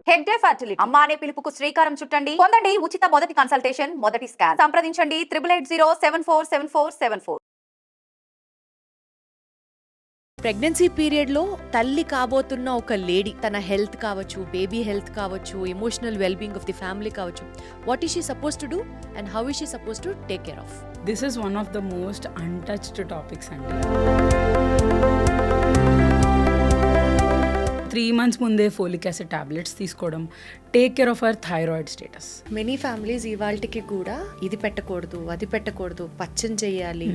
Hegde fertility అమ్మ అనే పిలుపుకు శ్రీకారం చుట్టండి. పొందండి ఉచిత మొదటి కన్సల్టేషన్, మొదటి స్కాన్. సంప్రదించండి 8880744474. ప్రెగ్నెన్సీ పీరియడ్లో తల్లి కాబోతున్న ఒక లేడీ తన హెల్త్ కావచ్చు, బేబీ హెల్త్ కావచ్చు, emotional wellbeing of the family కావచ్చు, what is she supposed to do and how is she supposed to take care of? This is one of the most untouched topics అండి. 3 months ముందే folic acid tablets తీసుకోవడం, take care of our thyroid status. Many families ఇవాళకి కూడా ఇది పెట్టకూడదు, అది పెట్టకూడదు, పచ్చం చేయాలి.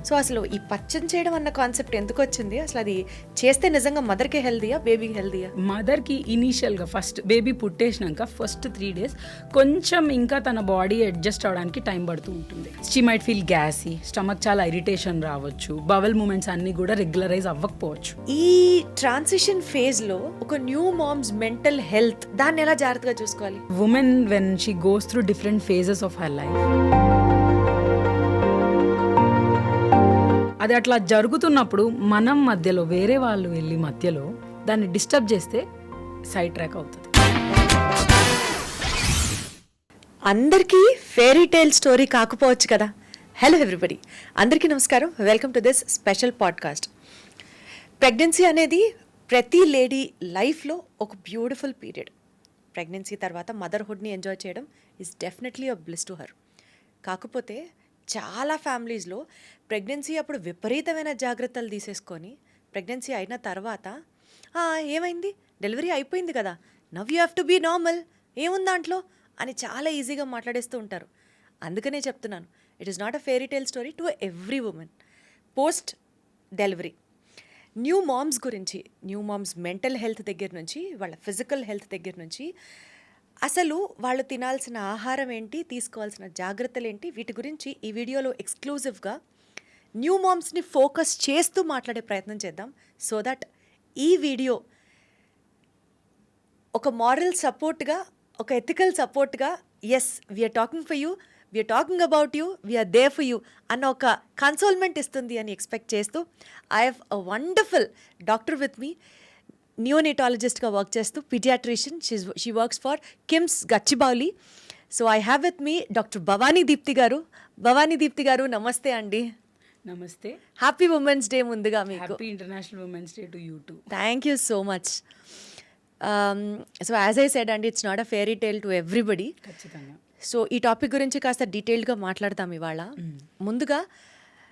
సో అసలు ఈ పచ్చం చేయడం అన్న కాన్సెప్ట్ ఎందుకు వచ్చింది? అసలు అది చేస్తే నిజంగా మదర్కి హెల్దీయా, బేబీకి హెల్దీయా? మదర్కి ఇనీషియల్గా ఫస్ట్ బేబీ పుట్టేసినాక ఫస్ట్ 3 days కొంచెం ఇంకా తన బాడీ అడ్జస్ట్ అవడానికి టైం పడుతూ ఉంటుంది. షీ మైట్ ఫీల్ గ్యాసీ, స్టమక్ చాలా ఇరిటేషన్ రావచ్చు, బవల్ మూమెంట్స్ అన్నీ కూడా రెగ్యులరైజ్ అవ్వకపోవచ్చు. ఈ ట్రాన్సిషన్ ఫేజ్ లో ఒక న్యూ మామ్స్ మెంటల్ హెల్త్ దాన్ని ఎలా జాగ్రత్తగా చూసుకోవాలి? Women when she goes through different phases of her life, అది అట్లా జరుగుతున్నప్పుడు మనం మధ్యలో వేరే వాళ్ళు వెళ్ళి మధ్యలో దాన్ని డిస్టర్బ్ చేస్తే సైడ్ ట్రాక్ అవుతుంది. అందరికీ ఫెయిరీ టేల్ స్టోరీ కాకపోవచ్చు కదా. హలో ఎవ్రీబడి, అందరికీ నమస్కారం. Welcome to this special podcast. Pregnancy అనేది ప్రతి లేడీ లైఫ్లో ఒక బ్యూటిఫుల్ పీరియడ్. ప్రెగ్నెన్సీ తర్వాత మదర్హుడ్ని ఎంజాయ్ చేయడం is definitely a bless to her. కాకపోతే చాలా ఫ్యామిలీస్లో ప్రెగ్నెన్సీ అప్పుడు విపరీతమైన జాగ్రత్తలు తీసేసుకొని ప్రెగ్నెన్సీ అయిన తర్వాత ఏమైంది, డెలివరీ అయిపోయింది కదా, now you have to be normal, ఏముంది దాంట్లో అని చాలా ఈజీగా మాట్లాడేస్తూ ఉంటారు. అందుకనే చెప్తున్నాను, it is not a fairy tale story to every woman. Post delivery new moms గురించి, న్యూ మామ్స్ మెంటల్ హెల్త్ దగ్గర నుంచి, వాళ్ళ ఫిజికల్ హెల్త్ దగ్గర నుంచి, అసలు వాళ్ళు తినాల్సిన ఆహారం ఏంటి, తీసుకోవాల్సిన జాగ్రత్తలు ఏంటి, వీటి గురించి ఈ వీడియోలో ఎక్స్క్లూజివ్గా న్యూ మామ్స్ని ఫోకస్ చేస్తూ మాట్లాడే ప్రయత్నం చేద్దాం. సో దట్ ఈ వీడియో ఒక మారల్ సపోర్ట్గా, ఒక ఎథికల్ సపోర్ట్గా, yes we are talking for you, we are talking about you, we are there for you అన్న ఒక కన్సోల్మెంట్ ఇస్తుంది అని ఎక్స్పెక్ట్ చేస్తూ, I have a wonderful doctor with me, నియోనేటాలజిస్ట్గా వర్క్ చేస్తూ, paediatrician, she works for KIMS Gachibowli. So I have with me doctor Bhavani Deepthi garu. Bhavani Deepthi గారు, నమస్తే అండి. నమస్తే. హ్యాపీ ఉమెన్స్ డే ముందుగా మీకు. Happy international women's day to you too. Thank you so much. So as I said అండి, it's not a fairy tale to everybody. ఖచ్చితంగా. So ఈ topic గురించి కాస్త డీటెయిల్డ్గా మాట్లాడతాం ఇవాళ. ముందుగా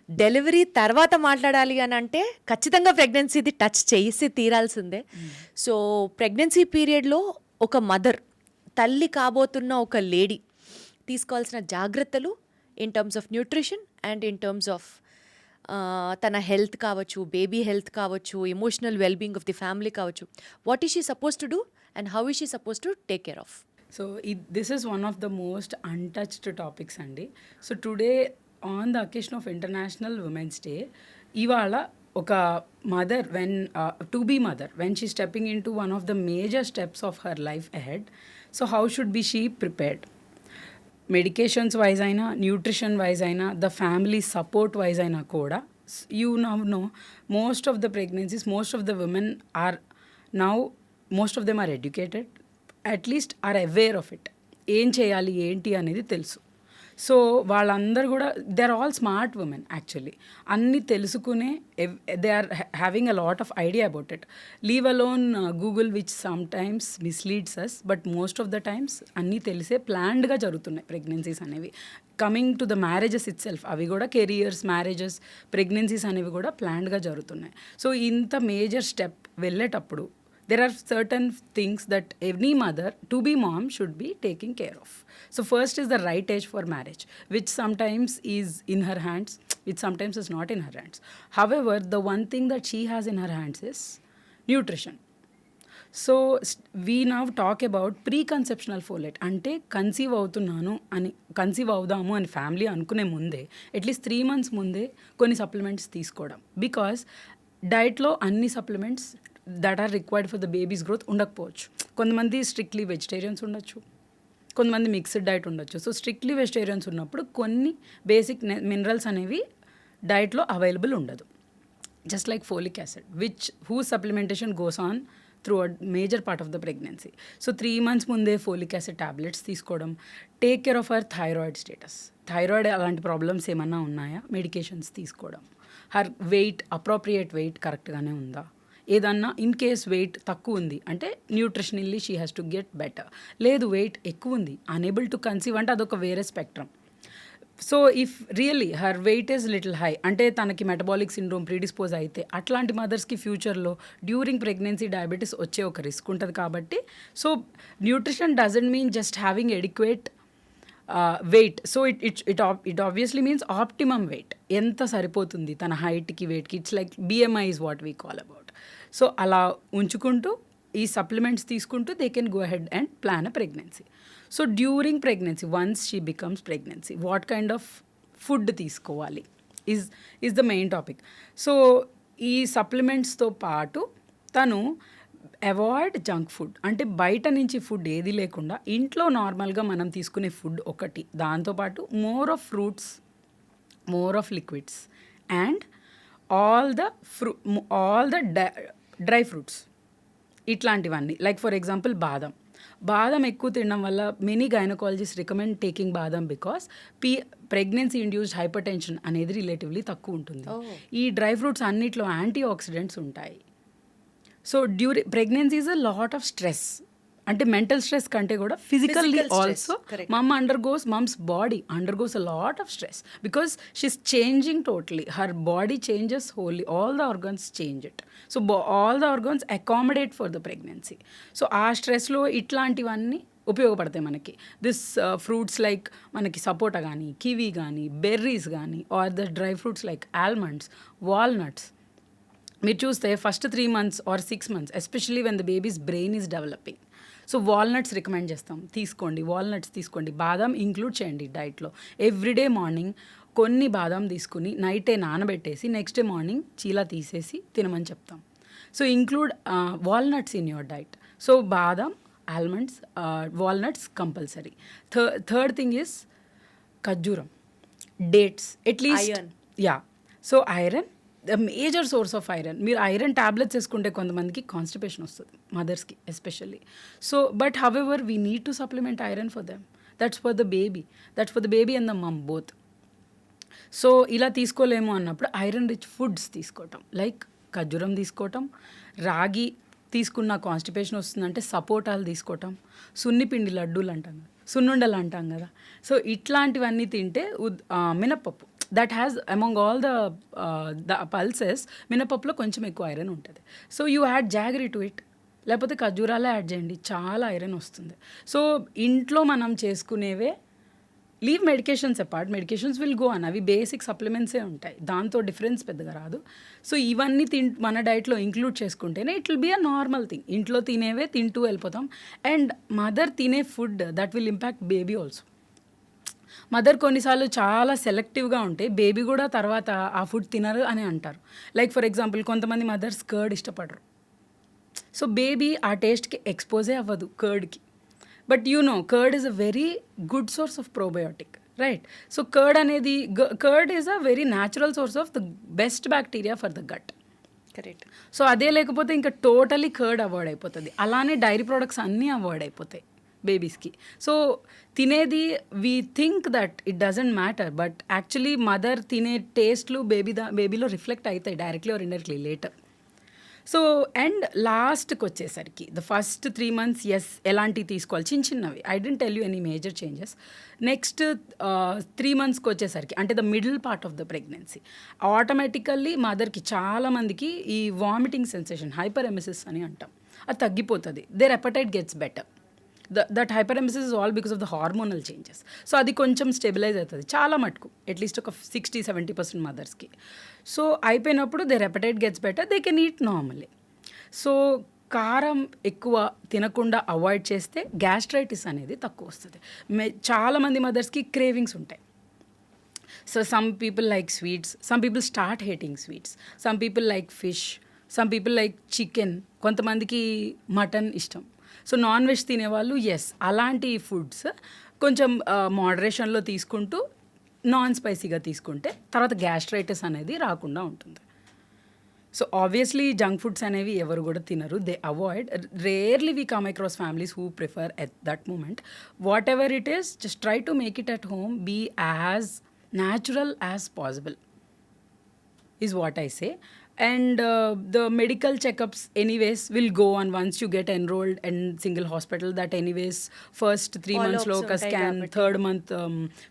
డెలివరీ తర్వాత మాట్లాడాలి అని అంటే ఖచ్చితంగా ప్రెగ్నెన్సీది టచ్ చేసి తీరాల్సిందే. సో ప్రెగ్నెన్సీ పీరియడ్లో ఒక మదర్, తల్లి కాబోతున్న ఒక లేడీ తీసుకోవాల్సిన జాగ్రత్తలు in terms of nutrition and in terms of తన హెల్త్ కావచ్చు, బేబీ హెల్త్ కావచ్చు, emotional wellbeing of the family కావచ్చు, what is she supposed to do and how is she supposed to take care of? So this is one of the most untouched topics అండి. So today on the occasion of international women's day, ఇవాళ ఒక mother to be mother when she stepping in to one of the major steps of her life ahead. So how should be she prepared? Medications wise అయినా, nutrition wise అయినా, the family support wise అయినా కూడా, you know most of the pregnancies, most of the women are now, most of them are educated, at least are aware of it. ఏం చేయాలి ఏంటి అనేది తెలుసు. So వాళ్ళందరూ కూడా they are all smart women actually. అన్నీ తెలుసుకునే they are having a lot of idea about it. Leave alone Google which sometimes misleads us, but most of the times అన్నీ తెలిసే ప్లాన్డ్గా జరుగుతున్నాయి ప్రెగ్నెన్సీస్ అనేవి. Coming to the marriages itself, అవి కూడా careers, marriages, pregnancies అనేవి కూడా ప్లాన్డ్గా జరుగుతున్నాయి. సో ఇంత మేజర్ స్టెప్ వెళ్ళేటప్పుడు there are certain things that any mother to be mom should be taking care of. So first is the right age for marriage, which sometimes is in her hands, which sometimes is not in her hands. However, the one thing that she has in her hands is nutrition. So we now talk about preconceptional folate. అంటే conceive అవుదాము అని family అనుకునే ముందే, at least 3 months ముందే కొన్ని supplements తీసుకోవడం. Because డైట్లో అన్ని supplements that are required for the baby's growth ఉండకపోవచ్చు. కొంతమంది స్ట్రిక్ట్లీ వెజిటేరియన్స్ ఉండొచ్చు, కొంతమంది మిక్స్డ్ డైట్ ఉండొచ్చు. సో స్ట్రిక్ట్లీ వెజిటేరియన్స్ ఉన్నప్పుడు కొన్ని బేసిక్ మినరల్స్ అనేవి డైట్లో అవైలబుల్ ఉండదు. Just like folic acid, whose supplementation goes on through major part of the pregnancy. So 3 months ముందే ఫోలిక్ యాసిడ్ టాబ్లెట్స్ తీసుకోవడం, take care of her thyroid status. Thyroid అలాంటి problems ఏమన్నా ఉన్నాయా, మెడికేషన్స్ తీసుకోవడం, her wait appropriate wait కరెక్ట్గానే ఉందా, ఏదన్నా in case wait తక్కువ ఉంది అంటే nutritionally she has to get better. లేదు వెయిట్ ఎక్కువ ఉంది, అనేబుల్ టు కన్సీవ్ అంటే అదొక వేరే spectrum. So if really her weight is little high అంటే తనకి మెటబాలిక్ సిండ్రోమ్ ప్రీడిస్పోజ్ అయితే అట్లాంటి మదర్స్కి ఫ్యూచర్లో డ్యూరింగ్ ప్రెగ్నెన్సీ డయాబెటీస్ వచ్చే ఒక రిస్క్ ఉంటుంది. కాబట్టి so nutrition doesn't mean just having adequate weight. So it obviously means optimum weight, ఎంత సరిపోతుంది తన హైట్కి వెయిట్కి. It's like BMI is what we call about. So అలా ఉంచుకుంటూ ఈ సప్లిమెంట్స్ తీసుకుంటూ they can go ahead and plan a pregnancy. So during pregnancy once she becomes pregnancy what kind of food తీసుకోవాలి is the main topic. So ఈ సప్లిమెంట్స్తో పాటు తను avoid junk food అంటే బయట నుంచి ఫుడ్ ఏది లేకుండా ఇంట్లో నార్మల్గా మనం తీసుకునే ఫుడ్ ఒకటి, దాంతోపాటు more of fruits, more of liquids and all the dry fruits ఇట్లాంటివన్నీ. లైక్ ఫర్ ఎగ్జాంపుల్ బాదం ఎక్కువ తినడం వల్ల మెనీ గైనకాలజిస్ట్ రికమెండ్ టేకింగ్ బాదం because pregnancy induced hyper tension అనేది రిలేటివ్లీ తక్కువ ఉంటుంది. ఈ డ్రై ఫ్రూట్స్ అన్నిట్లో యాంటీ ఆక్సిడెంట్స్ ఉంటాయి. So pregnancy is a lot of stress, అంటే మెంటల్ స్ట్రెస్ కంటే కూడా physically also mumps body undergoes a lot of stress because she's changing totally, her body changes wholly, all the organs change it. So all the organs accommodate for the pregnancy. So ఆ స్ట్రెస్లో ఇట్లాంటివన్నీ ఉపయోగపడతాయి మనకి. This fruits like మనకి సపోటా కానీ, kiwi కానీ, berries కానీ, or the dry fruits like almonds, walnuts. మీరు చూస్తే first 3 months or 6 months especially when the baby's brain is developing. So walnuts recommend చేస్తాం, తీసుకోండి, వాల్నట్స్ తీసుకోండి. బాదం ఇంక్లూడ్ చేయండి డైట్లో. ఎవ్రీడే మార్నింగ్ కొన్ని బాదం తీసుకుని నైటే నానబెట్టేసి నెక్స్ట్ డే మార్నింగ్ చీలా తీసేసి తినమని చెప్తాం. So include walnuts in your diet. So బాదం, almonds, walnuts compulsory. Third thing is ఖర్జూరం, dates, at least ya. So iron the major source of iron. మీరు ఐరన్ ట్యాబ్లెట్స్ వేసుకుంటే కొంతమందికి కాన్స్టిపేషన్ వస్తుంది, మదర్స్కి especially. So but however we need to supplement iron for them. That's for the baby and the mum both. So ఇలా తీసుకోలేము అన్నప్పుడు iron rich foods తీసుకోవటం, like ఖర్జూరం తీసుకోవటం, రాగి తీసుకున్న కాన్స్టిపేషన్ వస్తుందంటే సపోటాలు తీసుకోవటం, సున్నిపిండి లడ్డూలు అంటాం కదా, సున్నుండలు అంటాం కదా. సో ఇట్లాంటివన్నీ తింటే మినప్పప్పు that has among all the pulses మినపప్పులో కొంచెం ఎక్కువ ఐరన్ ఉంటుంది. So you add jaggery to it, లేకపోతే ఖర్జూరాలే యాడ్ చేయండి, చాలా ఐరన్ వస్తుంది. సో ఇంట్లో మనం చేసుకునేవే, leave medications apart, medications will go on, అవి బేసిక్ సప్లిమెంట్సే ఉంటాయి, దాంతో డిఫరెన్స్ పెద్దగా రాదు. సో ఇవన్నీ మన డైట్లో ఇంక్లూడ్ చేసుకుంటేనే it will be a normal thing. ఇంట్లో తినేవే తింటూ వెళ్ళిపోతాం. అండ్ మదర్ తినే food that will impact baby also. Mother కొన్నిసార్లు చాలా సెలెక్టివ్గా ఉంటే బేబీ కూడా తర్వాత ఆ ఫుడ్ తినరు అని అంటారు. లైక్ ఫర్ ఎగ్జాంపుల్ కొంతమంది మదర్స్ కర్డ్ ఇష్టపడరు. సో బేబీ ఆ టేస్ట్కి ఎక్స్పోజే అవ్వదు కర్డ్కి. But you know curd is a very good source of probiotic, right? So curd is a very natural source of the best bacteria for the gut. Correct. So అదే లేకపోతే ఇంకా totally curd avoid అయిపోతుంది. అలానే dairy products అన్నీ avoid అయిపోతాయి బేబీస్కి. So తినేది we think that it doesn't matter, but actually mother తినే టేస్ట్లు బేబీలో reflect అవుతాయి directly or indirectly later. So and లాస్ట్కి వచ్చేసరికి ద ఫస్ట్ 3 months ఎలాంటివి తీసుకోవాలి, చిన్నవి, I don't tell you any major changes. Next 3 monthsకి వచ్చేసరికి అంటే the middle part of the pregnancy automatically మదర్కి చాలామందికి ఈ వామిటింగ్ సెన్సేషన్, హైపర్ ఎమెసిస్ అని అంటాం, అది తగ్గిపోతుంది. Their appetite gets better. That hyperemesis is all because of the hormonal changes. So అది కొంచెం స్టెబిలైజ్ అవుతుంది చాలా మటుకు, అట్లీస్ట్ ఒక 60-70% మదర్స్కి. సో అయిపోయినప్పుడు their appetite gets better, they can eat normally. So కారం ఎక్కువ తినకుండా అవాయిడ్ చేస్తే గ్యాస్ట్రైటిస్ అనేది తక్కువ వస్తుంది. చాలామంది మదర్స్కి క్రేవింగ్స్ ఉంటాయి. So some people like sweets, some people start hating sweets, some people like fish, some people like chicken, కొంతమందికి మటన్ ఇష్టం. సో నాన్ వెజ్ తినేవాళ్ళు అలాంటి ఫుడ్స్ కొంచెం మోడరేషన్లో తీసుకుంటూ నాన్ స్పైసీగా తీసుకుంటే తర్వాత గ్యాస్ట్రైటిస్ అనేది రాకుండా ఉంటుంది. సో ఆబ్వియస్లీ జంక్ ఫుడ్స్ అనేవి ఎవరు కూడా తినరు, they avoid. Rarely we come across families who prefer at that moment. Whatever it is, just try to make it at home, be as natural as possible is what I say. And the medical checkups anyways will go on once you get enrolled in single hospital. That anyways first 3 months లో ఒక scan, third month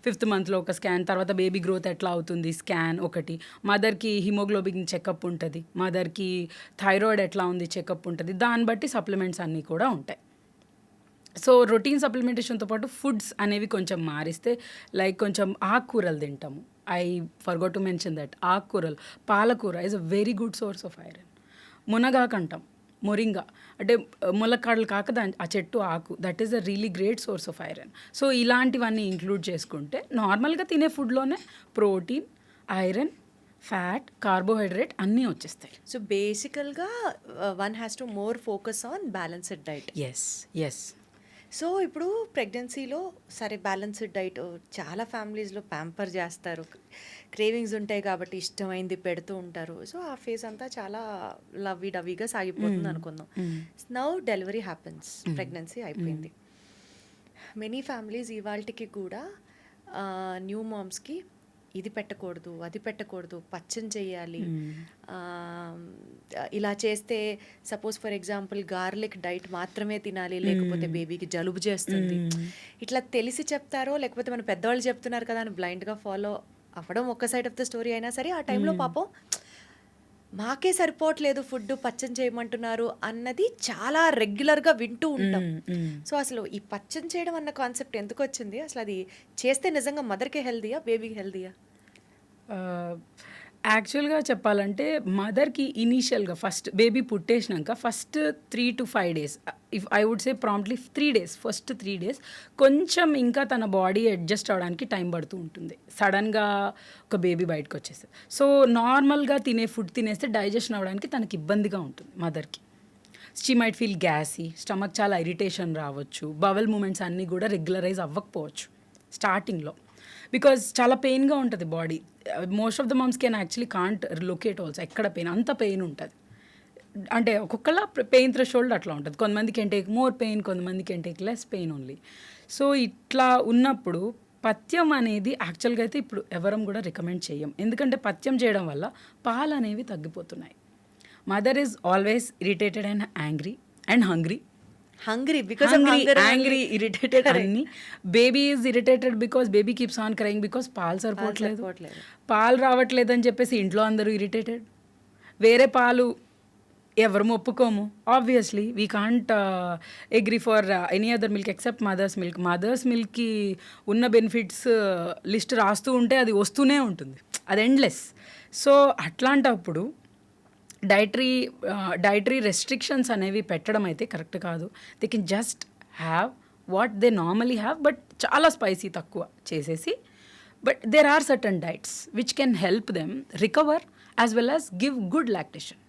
fifth మంత్లో ఒక scan, తర్వాత baby growth ఎట్లా అవుతుంది scan ఒకటి, మదర్కి haemoglobin checkup ఉంటుంది, మదర్కి థైరాయిడ్ ఎట్లా ఉంది చెకప్ ఉంటుంది, దాన్ని బట్టి సప్లిమెంట్స్ అన్నీ కూడా ఉంటాయి. సో రొటీన్ సప్లిమెంటేషన్తో పాటు ఫుడ్స్ అనేవి కొంచెం మారిస్తే, లైక్ కొంచెం ఆకుకూరలు తింటాము. I forgot to mention that. ఆకుకూరలు, పాలకూర is a very good source of iron. మునగాకు అంటాం, మొరింగా అంటే ములక్కాడలు కాక ఆ చెట్టు ఆకు, that is a really great source of iron. So ఇలాంటివన్నీ ఇంక్లూడ్ చేసుకుంటే నార్మల్గా తినే ఫుడ్లోనే ప్రోటీన్, ఐరన్, ఫ్యాట్, కార్బోహైడ్రేట్ అన్నీ వచ్చేస్తాయి. సో బేసికల్గా one has to more focus on balanced diet. Yes. So ఇప్పుడు ప్రెగ్నెన్సీలో సరే బ్యాలెన్స్డ్ డైట్ చాలా ఫ్యామిలీస్లో ప్యాంపర్ చేస్తారు, క్రేవింగ్స్ ఉంటాయి కాబట్టి ఇష్టమైంది పెడుతూ ఉంటారు. సో ఆ ఫేజ్ అంతా చాలా లవ్వీ డవ్వీగా సాగిపోతుంది అనుకుందాం. నౌ డెలివరీ హ్యాపెన్స్, ప్రెగ్నెన్సీ అయిపోయింది. మెనీ ఫ్యామిలీస్ ఇవాళకి కూడా న్యూ మామ్స్కి ఇది పెట్టకూడదు, అది పెట్టకూడదు, పచ్చం చేయాలి, ఇలా చేస్తే suppose for example garlic diet మాత్రమే తినాలి, లేకపోతే బేబీకి జలుబు చేస్తుంది, ఇట్లా తెలిసి చెప్తారో లేకపోతే మన పెద్దవాళ్ళు చెప్తున్నారు కదా అని బ్లైండ్గా ఫాలో అవ్వడం ఒక సైడ్ ఆఫ్ ద స్టోరీ అయినా సరే, ఆ టైంలో పాపం మాకే సరిపోవట్లేదు ఫుడ్, పచ్చం చేయమంటున్నారు అన్నది చాలా రెగ్యులర్గా వింటూ ఉంటాం. సో అసలు ఈ పచ్చం చేయడం అన్న కాన్సెప్ట్ ఎందుకు వచ్చింది అసలు? అది చేస్తే నిజంగా మదర్కే హెల్దీయా, బేబీకి హెల్దీయా? యాక్చువల్గా చెప్పాలంటే మదర్కి ఇనీషియల్గా ఫస్ట్ బేబీ పుట్టేసినాక first 3 to 5 days, if I would say promptly 3 days, first 3 days కొంచెం ఇంకా తన బాడీ అడ్జస్ట్ అవ్వడానికి టైం పడుతూ ఉంటుంది. సడన్గా ఒక బేబీ బయటకు వచ్చేస్తుంది. సో నార్మల్గా తినే ఫుడ్ తినేస్తే డైజెషన్ అవ్వడానికి తనకి ఇబ్బందిగా ఉంటుంది మదర్కి. షీ మైట్ ఫీల్ గ్యాసీ, స్టమక్ చాలా ఇరిటేషన్ రావచ్చు, బవల్ మూమెంట్స్ అన్నీ కూడా రెగ్యులరైజ్ అవ్వకపోవచ్చు స్టార్టింగ్లో, బికాజ్ చాలా పెయిన్గా ఉంటుంది body. Most of the mumps can actually can't locate also ఎక్కడ పెయిన్, అంత పెయిన్ ఉంటుంది. అంటే ఒక్కొక్కలా పెయిన్ థ్రెషోల్డ్ అట్లా ఉంటుంది. కొంతమంది కెన్ టేక్ మోర్ పెయిన్, కొంతమంది can take less pain only. So ఇట్లా ఉన్నప్పుడు పథ్యం అనేది యాక్చువల్గా అయితే ఇప్పుడు ఎవరం కూడా రికమెండ్ చేయం, ఎందుకంటే పథ్యం చేయడం వల్ల పాలు అనేవి తగ్గిపోతున్నాయి. Mother is always irritated and angry and hungry, irritated అన్ని. Baby is irritated because baby keeps on crying because పాలు సరిపోవట్లేదు, పాలు రావట్లేదు అని చెప్పేసి ఇంట్లో అందరూ ఇరిటేటెడ్. వేరే పాలు ఎవరు ఒప్పుకోము, obviously we can't agree for any other milk except mother's milk. Mother's మిల్క్కి ఉన్న బెనిఫిట్స్ లిస్ట్ రాస్తూ ఉంటే అది వస్తూనే ఉంటుంది, అది ఎండ్లెస్. సో అట్లాంటప్పుడు డైటరీ రెస్ట్రిక్షన్స్ అనేవి పెట్టడం అయితే కరెక్ట్ కాదు. They can just have what they normally have, but చాలా స్పైసీ తక్కువ చేసేసి. But there are certain diets which can help them recover as well as give good lactation.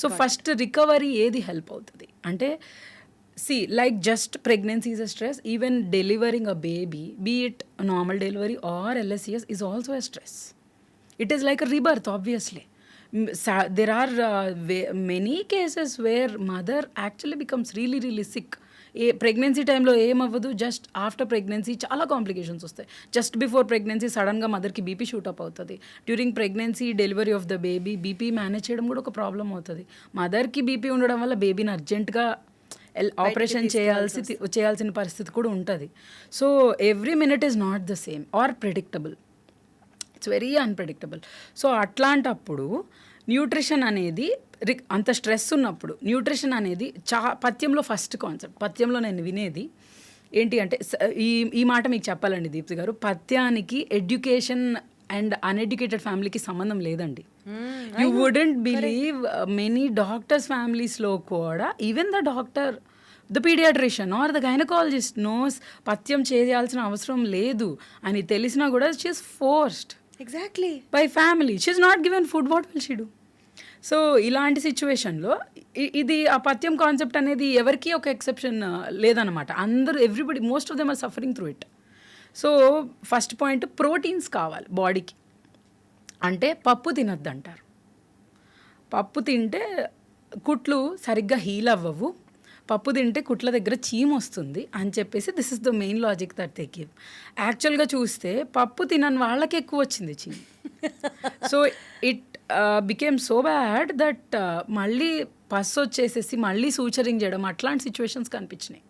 So first recovery ఏది help అవుతుంది అంటే, like just pregnancy is a stress, even delivering a baby, be it normal delivery or LSCS, is also a stress. It is like a rebirth, obviously. There are many cases where mother actually becomes really sick. Pregnancy టైంలో ఏమవ్వదు, just after pregnancy చాలా complications వస్తాయి. Just before pregnancy సడన్గా మదర్కి BP shoot up అవుతుంది. During pregnancy delivery of the baby BP manage చేయడం కూడా ఒక problem అవుతుంది. మదర్కి బీపీ ఉండడం వల్ల బేబీని అర్జెంటుగా ఆపరేషన్ చేయాల్సిన పరిస్థితి కూడా ఉంటుంది. So every minute is not the same or predictable, it's very unpredictable. So అట్లాంటప్పుడు న్యూట్రిషన్ అనేది అంత స్ట్రెస్ ఉన్నప్పుడు న్యూట్రిషన్ అనేది పథ్యంలో ఫస్ట్ కాన్సెప్ట్. పథ్యంలో నేను వినేది ఏంటి అంటే, ఈ మాట మీకు చెప్పాలండి దీప్తి గారు, పథ్యానికి ఎడ్యుకేషన్ అండ్ అన్ఎడ్యుకేటెడ్ ఫ్యామిలీకి సంబంధం లేదండి. You wouldn't believe many doctors ఫ్యామిలీస్లో కూడా even the doctor, the pediatrician or the gynaecologist knows పథ్యం చేయాల్సిన అవసరం లేదు అని తెలిసినా కూడా she is forced exactly by family. She is not given food, what will she do? So ఇలాంటి సిచ్యువేషన్లో ఇది ఆ పథ్యం కాన్సెప్ట్ అనేది ఎవరికి ఒక ఎక్సెప్షన్ లేదనమాట. అందరూ everybody most of them are suffering through it. So first point, proteins కావాలి బాడీకి. అంటే పప్పు తినొద్దు అంటారు. పప్పు తింటే కుట్లు సరిగ్గా హీల్ అవ్వవు, పప్పు తింటే కుట్ల దగ్గర చీమ్ వస్తుంది అని చెప్పేసి this is the main logic that they give. యాక్చువల్గా చూస్తే పప్పు తినని వాళ్ళకి ఎక్కువ వచ్చింది చీమ్. So it became so bad that మళ్ళీ పస్సు వచ్చేసేసి మళ్ళీ సూచరింగ్ చేయడం అట్లాంటి సిచ్యువేషన్స్ కనిపించినాయి.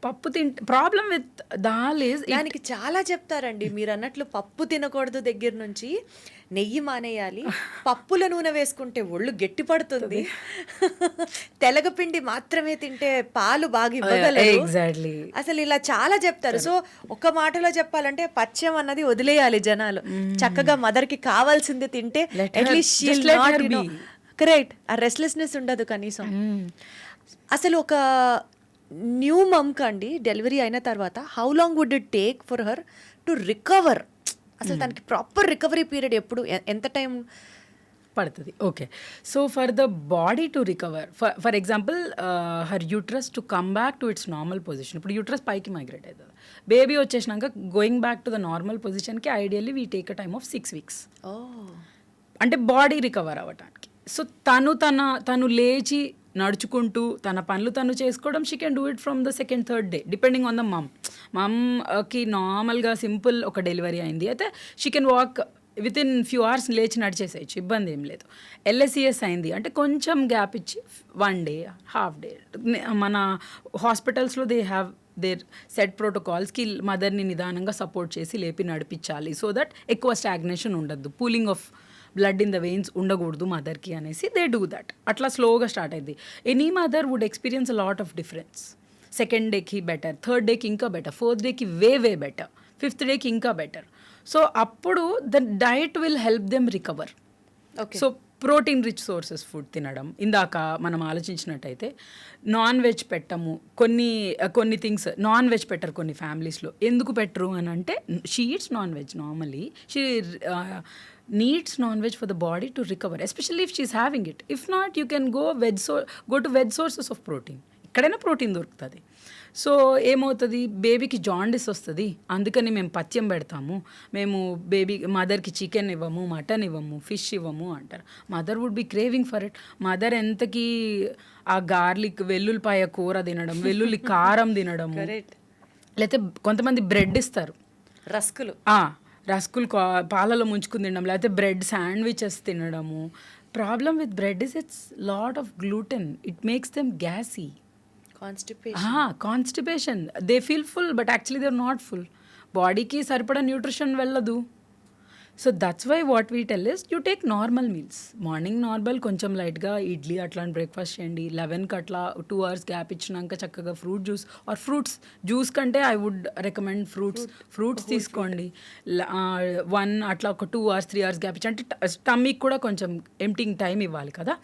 పప్పు తింటే ప్రాబ్లం విత్ దాల్ ఈజ్ దానికి చాలా చెప్తారండి. మీరు అన్నట్లు పప్పు తినకూడదు దగ్గర నుంచి నెయ్యి మానేయాలి, పప్పుల నూనె వేసుకుంటే ఒళ్ళు గట్టి పడుతుంది, తెలగపిండి మాత్రమే తింటే పాలు బాగా ఇవ్వగలరు. ఎగ్జాక్ట్లీ. అసలు ఇలా చాలా చెప్తారు. సో ఒక మాటలో చెప్పాలంటే పథ్యం అన్నది వదిలేయాలి జనాలు. చక్కగా మదర్ కి కావాల్సింది తింటే కరెక్ట్, ఆ రెస్ట్లెస్నెస్ ఉండదు కనీసం. అసలు ఒక న్యూ మమ్క్ అండి డెలివరీ అయిన తర్వాత how long would it take for her to recover? అసలు దానికి ప్రాపర్ రికవరీ పీరియడ్ ఎప్పుడు, ఎంత టైం పడుతుంది? Okay, so for the body to recover, for example her uterus to come back to its normal position. ఇప్పుడు uterus పైకి migrate అవుతుంది, baby వచ్చేసినాక going back to the normal పొజిషన్కి ideally we take a time of 6 weeks. అంటే body recover అవ్వటానికి. So తను లేచి నడుచుకుంటూ తన పనులు తను చేసుకోవడం, she can do it from the second third day depending on the మమ్కి. నార్మల్గా సింపుల్ ఒక డెలివరీ అయింది అయితే she can walk with in few hours, లేచి నడిచేసేయచ్చు, ఇబ్బంది ఏం లేదు. LSES అయింది అంటే కొంచెం గ్యాప్ ఇచ్చి 1 day, హాఫ్ డే. మన హాస్పిటల్స్లో దే హ్యావ్ దేర్ సెట్ ప్రోటోకాల్స్కి మదర్ని నిదానంగా సపోర్ట్ చేసి లేపి నడిపించాలి, సో దట్ ఎక్కువ స్టాగ్నేషన్ ఉండద్దు, pooling of blood in the vanes ఉండకూడదు మదర్కి అనేసి దే డూ దట్. అట్లా స్లోగా స్టార్ట్ అయింది. Any mother would experience a lot of difference. Second డేకి బెటర్, థర్డ్ డేకి ఇంకా బెటర్, ఫోర్త్ డేకి వే బెటర్, ఫిఫ్త్ డేకి ఇంకా బెటర్. సో అప్పుడు the diet will help them recover. So protein rich sources food తినడం. ఇందాక మనం ఆలోచించినట్టయితే నాన్ వెజ్ పెట్టము, కొన్ని థింగ్స్ నాన్ వెజ్ పెట్టరు కొన్ని ఫ్యామిలీస్లో. ఎందుకు పెట్టరు అని అంటే she eats non veg normally, she needs non-veg for the body to recover, especially if she is having it. If not, you can go to veg sources of protein. ఎక్కడైనా protein దొరుకుతుంది. So ఏమవుతుంది, బేబీకి jaundice వస్తుంది, అందుకని మేము పథ్యం పెడతాము, మేము మదర్కి చికెన్ ఇవ్వము, మటన్ ఇవ్వము, ఫిష్ ఇవ్వము అంటారు. Mother would be craving for it. Mother ఎంతకి ఆ గార్లిక్ వెల్లుల్లిపాయ కూర తినడం, వెల్లుల్లి కారం తినడము, లేకపోతే కొంతమంది బ్రెడ్ ఇస్తారు, రస్కులు పాలలో ముంచుకుని తినడం, లేకపోతే బ్రెడ్ శాండ్విచెస్ తినడము. Problem with bread is it's lot of gluten, it makes them gassy, constipation. They feel full but actually they are not full. బాడీకి సరిపడా న్యూట్రిషన్ వెళ్ళదు. So that's why what we tell is you take normal meals. Morning normal కొంచెం లైట్గా ఇడ్లీ అట్లాంటి breakfast చేయండి. 11కి అట్లా 2 hours gap ఇచ్చినాక చక్కగా fruit juice or fruits juice కంటే ఐ వుడ్ రికమెండ్ ఫ్రూట్స్ తీసుకోండి. 1 అట్లా ఒక 2 hours 3 hours గ్యాప్ ఇచ్చి, అంటే టమ్మీకి కూడా కొంచెం ఎంప్టింగ్ టైం ఇవ్వాలి కదా.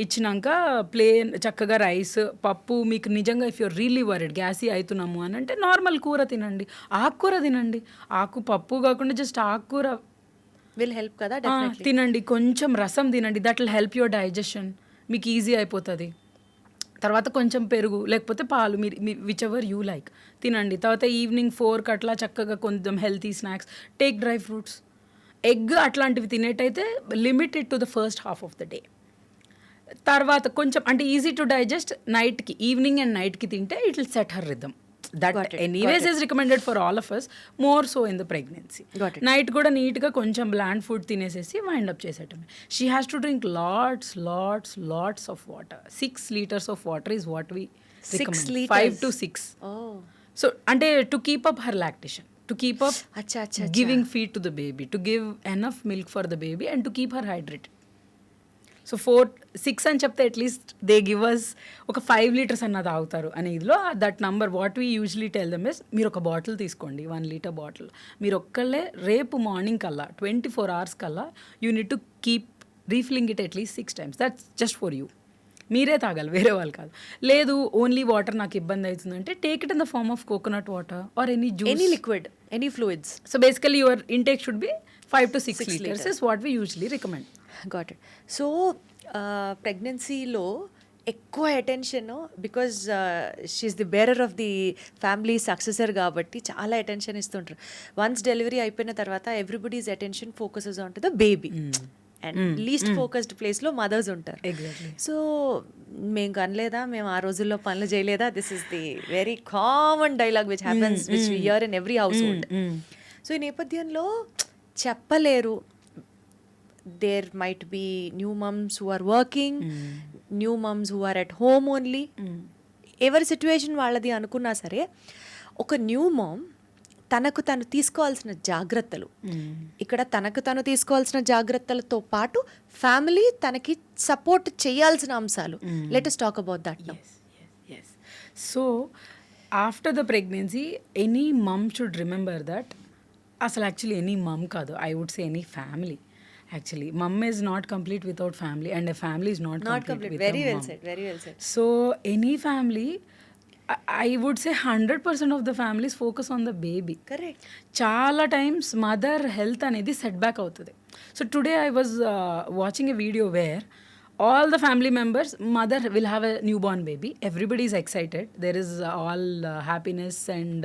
ఇచ్చినాక ప్లేన్ చక్కగా రైస్, పప్పు. మీకు నిజంగా ఇఫ్ యూర్ రియల్లీ వరిడ్ గ్యాసీ అవుతున్నాము అని అంటే నార్మల్ కూర తినండి, ఆకుకూర తినండి. పప్పు కాకుండా జస్ట్ ఆకుకూర విల్ హెల్ప్ కదా, తినండి. కొంచెం రసం తినండి, that will help your digestion, మీకు ఈజీ అయిపోతుంది. తర్వాత కొంచెం పెరుగు లేకపోతే పాలు, మీరు విచ్ ఎవర్ యూ లైక్ తినండి. తర్వాత ఈవినింగ్ 4కి అట్లా చక్కగా కొంచెం healthy snacks, take dry fruits, egg అట్లాంటివి తినేటైతే limit it to the first half of the day. తర్వాత కొంచెం అంటే ఈజీ టు డైజెస్ట్ నైట్కి, ఈవినింగ్ అండ్ నైట్కి తింటే it will set her rhythm. That anyways is recommended for all of us, more so in the pregnancy. Night కూడా నీట్గా కొంచెం bland food తినేసేసి వైండ్ అప్ చేసేటమే. She has to drink lots of water. 6 liters of water is what we recommend. 5 to 6. So అంటే to keep up her lactation, to keep up giving feed to the baby, to give enough milk for the baby and to keep her hydrated. So 4-6 అని చెప్తే at least they give us ఒక 5 liters అన్న తాగుతారు అనే ఇదిలో that number what we usually tell them is, మీరు ఒక bottle తీసుకోండి, 1 liter బాటిల్. మీరు ఒక్కళ్ళే రేపు మార్నింగ్ కల్లా 24 hours కల్లా you need to keep refilling it at least 6 times. That's just for you. మీరే తాగాలి, వేరే వాళ్ళు కాదు. లేదు ఓన్లీ వాటర్ నాకు ఇబ్బంది అవుతుందంటే take it in the form of coconut water or any juice, any liquid, any fluids. So basically your intake should be 5 to 6 liters is what we usually recommend. Got it. So ప్రెగ్నెన్సీలో ఎక్కువ attention, because she is the bearer of the family successor కాబట్టి చాలా attention ఇస్తుంటారు. Once delivery అయిపోయిన తర్వాత everybody's attention focuses on to the baby. And least focused ప్లేస్లో mothers ఉంటారు. Exactly. So మేము కనలేదా, మేము ఆ రోజుల్లో పనులు చేయలేదా, this is the very common dialogue which happens which here in every household. So ఈ నేపథ్యంలో చెప్పలేరు. There might be new moms who are working, new moms who are at home only. ఎవరి సిచ్యువేషన్ వాళ్ళది అనుకున్నా సరే, ఒక new ma'am తనకు తను తీసుకోవాల్సిన జాగ్రత్తలు, ఇక్కడ తనకు తను తీసుకోవాల్సిన జాగ్రత్తలతో పాటు ఫ్యామిలీ తనకి సపోర్ట్ చేయాల్సిన అంశాలు. Let us talk about that now. Yes. So, after the pregnancy, any mom should remember that అసలు యాక్చువల్లీ ఎనీ మమ్ కాదు, I would say any family. Actually mom is not complete without family and a family is not complete without very well said, very well said. So any family, I would say 100% of the families focus on the baby. Correct. చాలా times mother health అనేది set back అవుతుంది. So today I was watching a video where all the family members, mother will have a new born baby, everybody is excited, there is all happiness and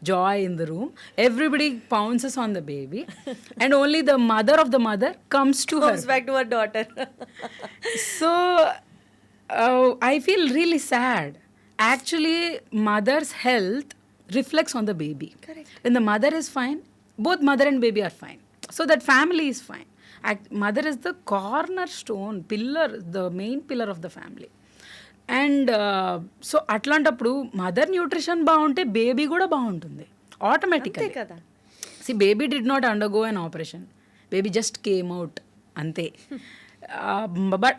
joy in the room, everybody pounces on the baby and only the mother of the mother comes to her. Comes back to her daughter. So I feel really sad. Actually, mother's health reflects on the baby. Correct. When the mother is fine, both mother and baby are fine. So that family is fine. Mother is the cornerstone, pillar, the main pillar of the family. And so అట్లాంటప్పుడు mother nutrition బాగుంటే baby కూడా బాగుంటుంది ఆటోమేటిక్గా కదా. See baby did not undergo an operation, baby just came out అంతే. But